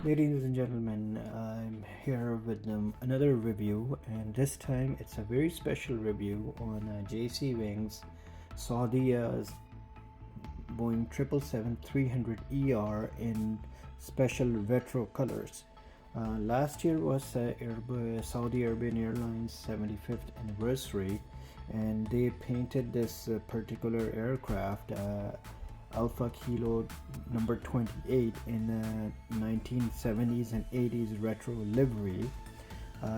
Ladies and gentlemen, I'm here with another review, and this time it's a very special review on JC Wings Saudia's Boeing 777-300ER in special retro colors. Last year was Saudi Arabian Airlines 75th anniversary, and they painted this particular aircraft Alpha Kilo number 28 in 1970s and 80s retro livery.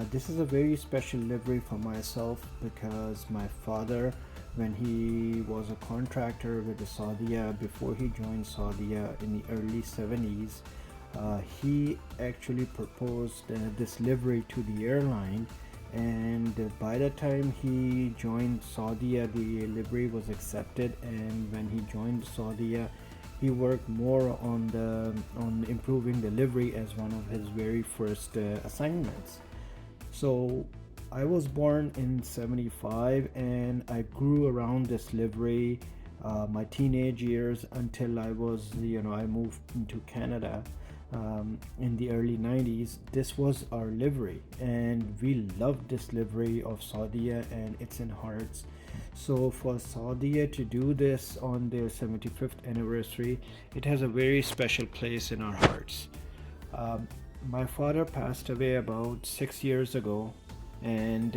This is a very special livery for myself because my father, when he was a contractor with the Saudia before he joined Saudia in the early 70s, he actually proposed this livery to the airline, and by the time he joined Saudia, the livery was accepted. And when he joined Saudia, he worked more on improving the livery as one of his very first assignments. So I was born in 75, and I grew around this livery my teenage years until I moved into Canada in the early 90s. This was our livery, and we loved this livery of Saudia, and it's in hearts. So for Saudia to do this on their 75th anniversary, it has a very special place in our hearts. Um, my father passed away about 6 years ago, and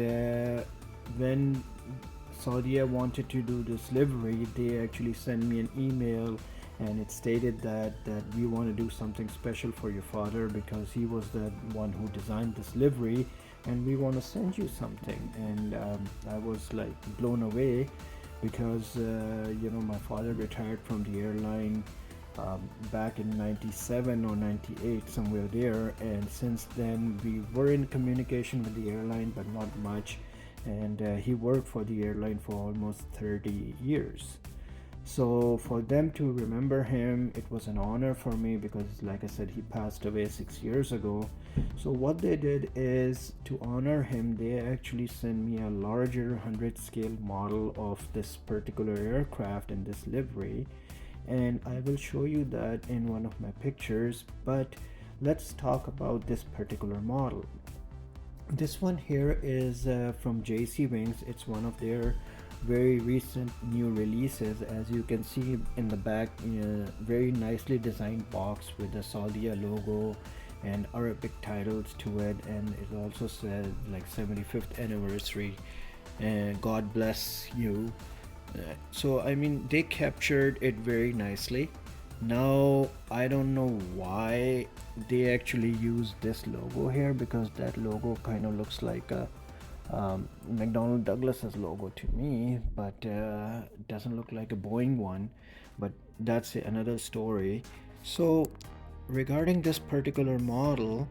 when Saudia wanted to do this livery, they actually sent me an email, and it stated that we want to do something special for your father because he was the one who designed this livery, and we want to send you something. And I was like blown away because my father retired from the airline back in 97 or 98, somewhere there, and since then we were in communication with the airline but not much. And he worked for the airline for almost 30 years. So for them to remember him, it was an honor for me because, like I said, he passed away 6 years ago. So what they did is, to honor him, they actually sent me a larger 100 scale model of this particular aircraft in this livery, and I will show you that in one of my pictures. But let's talk about this particular model. This one here is from JC Wings. It's one of their very recent new releases. As you can see in the back, very nicely designed box with the Saudia logo and Arabic titles to it, and it also says like 75th anniversary and God bless you. So I mean, they captured it very nicely. Now I don't know why they actually use this logo here, because that logo kind of looks like a McDonnell Douglas's logo to me, but doesn't look like a Boeing one. But that's another story. So regarding this particular model,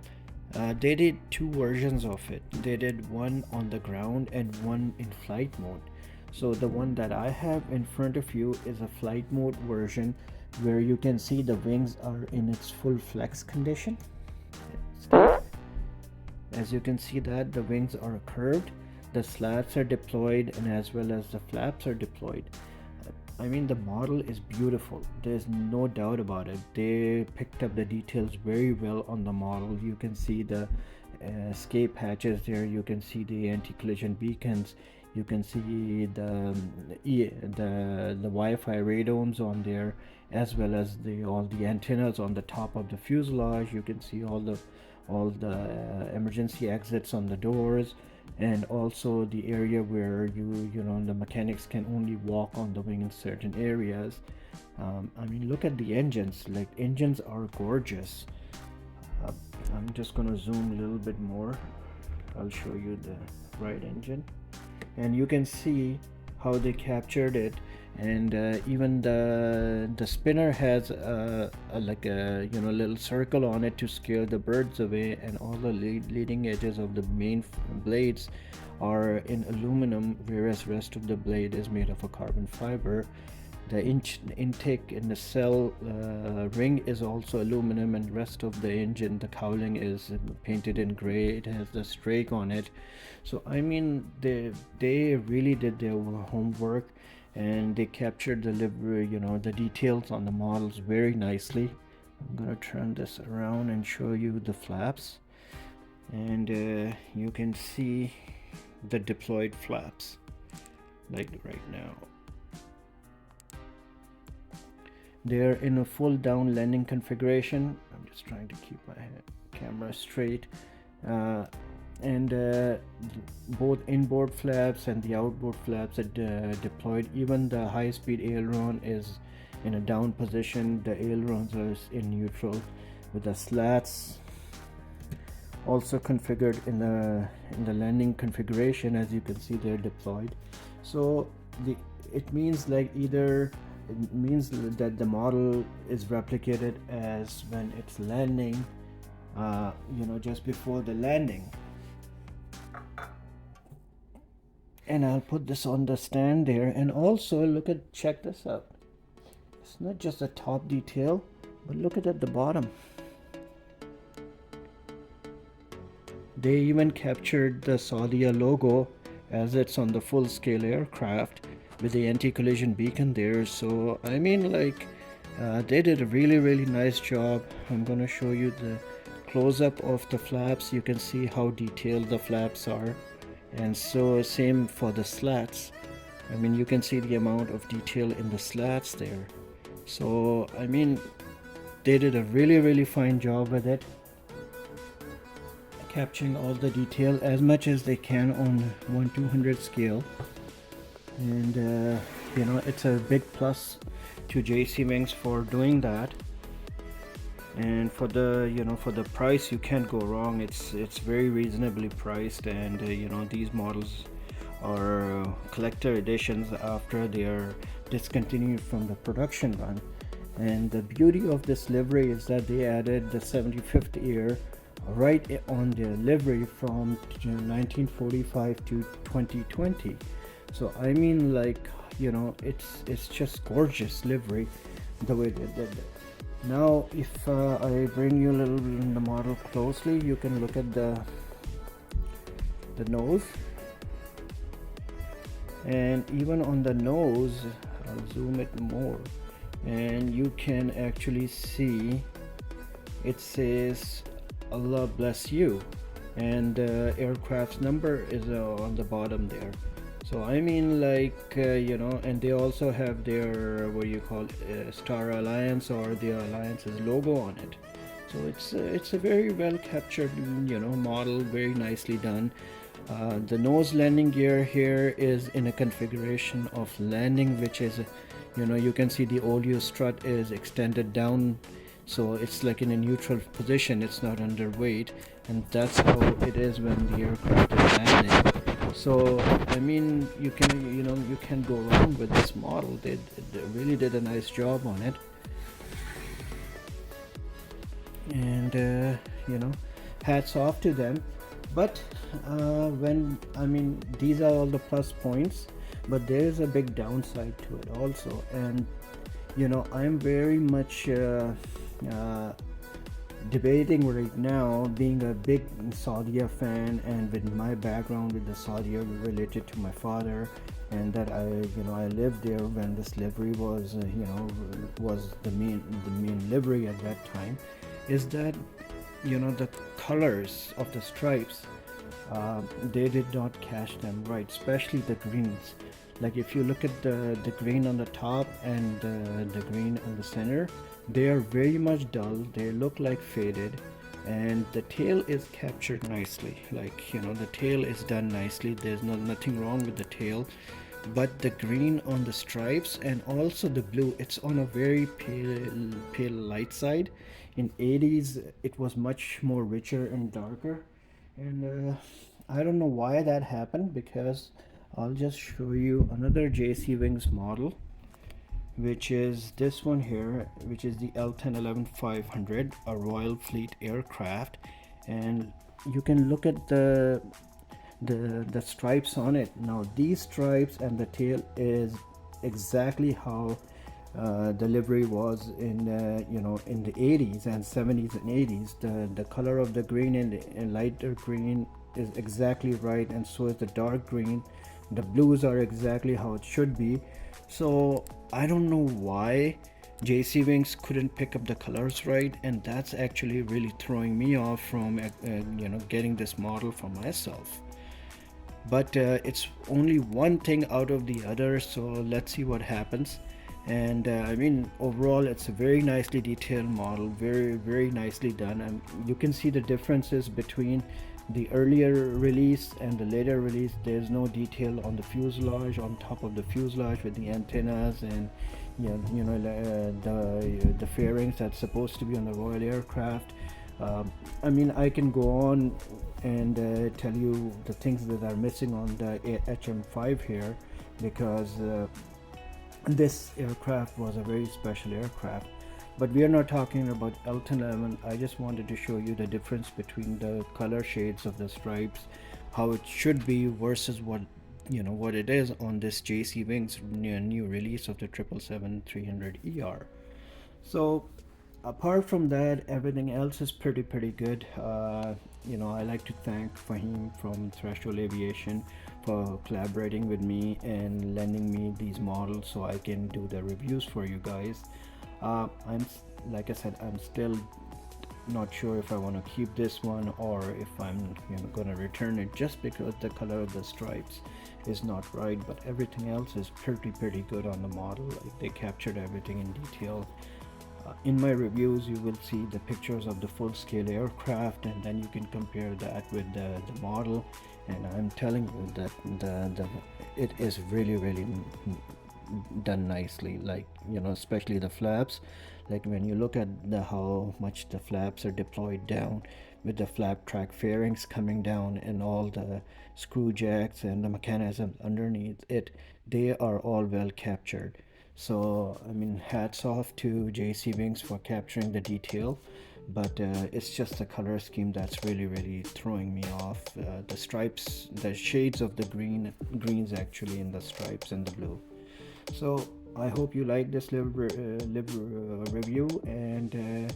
they did two versions of it. They did one on the ground and one in flight mode. So the one that I have in front of you is a flight mode version, where you can see the wings are in its full flex condition. As you can see that the wings are curved, the slats are deployed, and as well as the flaps are deployed. I mean, the model is beautiful. There's no doubt about it. They picked up the details very well on the model. You can see the escape hatches there. You can see the anti-collision beacons. You can see the Wi-Fi radomes on there, as well as all the antennas on the top of the fuselage. You can see all the emergency exits on the doors, and also the area where the mechanics can only walk on the wing in certain areas. I mean, look at the engines. Like, engines are gorgeous. uh, I'm just gonna zoom a little bit more. I'll show you the right engine, and you can see how they captured it. And even the spinner has like a little circle on it to scare the birds away, and all the leading edges of the main blades are in aluminum, whereas rest of the blade is made of a carbon fiber. The intake in the cell ring is also aluminum, and rest of the engine, the cowling, is painted in gray. It has the strake on it. So I mean, they really did their homework, and they captured the details on the models very nicely. I'm gonna turn this around and show you the flaps, and you can see the deployed flaps like right now. They're in a full down landing configuration. I'm just trying to keep my camera straight. And both inboard flaps and the outboard flaps are deployed. Even the high-speed aileron is in a down position. The ailerons are in neutral, with the slats also configured in the landing configuration. As you can see, they're deployed. So it means that the model is replicated as when it's landing, just before the landing. And I'll put this on the stand there. And also check this out. It's not just the top detail, but look at the bottom. They even captured the Saudia logo as it's on the full-scale aircraft, with the anti-collision beacon there. So I mean, they did a really nice job. I'm gonna show you the close-up of the flaps. You can see how detailed the flaps are, and so same for the slats. I mean, you can see the amount of detail in the slats there. So I mean, they did a really fine job with it, capturing all the detail as much as they can on 1/200 scale. And it's a big plus to JC Wings for doing that. And for the price, you can't go wrong. It's very reasonably priced, and these models are collector editions after they are discontinued from the production run. And the beauty of this livery is that they added the 75th year right on their livery from 1945 to 2020. So I mean, it's just gorgeous livery the way they did it. Now if I bring you a little in the model closely, you can look at the nose, and even on the nose, I'll zoom it more, and you can actually see it says Allah bless you, and the aircraft's number is on the bottom there. So I mean, and they also have their Star Alliance or the Alliance's logo on it. So it's a very well captured model, very nicely done. The nose landing gear here is in a configuration of landing, which is you can see the oleo strut is extended down, so it's like in a neutral position. It's not underweight, and that's how it is when the aircraft is landing. So I mean, you can't go wrong with this model. They really did a nice job on it, and hats off to them. But these are all the plus points, but there is a big downside to it also. And I'm very much debating right now, being a big Saudia fan, and with my background with the Saudia related to my father, and that I lived there when this livery was was the main livery at that time, is that the colors of the stripes, they did not catch them right, especially the greens. Like if you look at the green on the top and the green on the center, they are very much dull. They look like faded, and the tail is captured nicely. The tail is done nicely. There's nothing wrong with the tail, but the green on the stripes and also the blue, it's on a very pale light side. In 80s it was much more richer and darker, and I don't know why that happened, because I'll just show you another JC Wings model, which is this one here, which is the L1011-500, a Royal Fleet aircraft. And you can look at the stripes on it. Now these stripes and the tail is exactly how the livery was in in the 80s and 70s and 80s. The color of the green and lighter green is exactly right, and so is the dark green. The blues are exactly how it should be. So I don't know why JC Wings couldn't pick up the colors right, and that's actually really throwing me off from getting this model for myself. But it's only one thing out of the other, so let's see what happens. And I mean, overall it's a very nicely detailed model, very nicely done, and you can see the differences between the earlier release and the later release. There's no detail on the fuselage, on top of the fuselage with the antennas, and the fairings that's supposed to be on the Royal aircraft. I mean, I can go on and tell you the things that are missing on the HM5 here, because this aircraft was a very special aircraft. But we are not talking about Elton 11. I just wanted to show you the difference between the color shades of the stripes, how it should be versus what it is on this JC Wings new release of the 777-300ER. So apart from that, everything else is pretty good. I like to thank Fahim from Threshold Aviation for collaborating with me and lending me these models so I can do the reviews for you guys. I'm like I said, I'm still not sure if I want to keep this one or if I'm gonna return it, just because the color of the stripes is not right. But everything else is pretty good on the model. Like, they captured everything in detail. In my reviews you will see the pictures of the full-scale aircraft, and then you can compare that with the model, and I'm telling you that it is really done nicely. Like, especially the flaps. Like, when you look at how much the flaps are deployed down, with the flap track fairings coming down and all the screw jacks and the mechanisms underneath it, they are all well captured. So I mean, hats off to JC Wings for capturing the detail. But it's just the color scheme that's really throwing me off. The stripes, the shades of the greens actually in the stripes and the blue. So I hope you like this review, and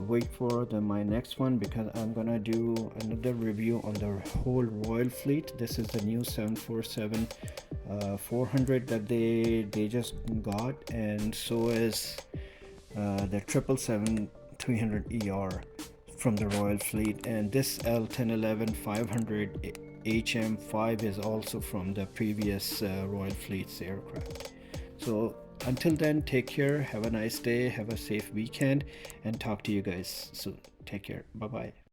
wait for my next one, because I'm gonna do another review on the whole Royal fleet. This is the new 747 400 that they just got, and so is the 777-300ER from the Royal fleet, and this L1011 500 HM5 is also from the previous Royal fleet's aircraft. So until then, take care, have a nice day, have a safe weekend, and talk to you guys soon. Take care, bye bye.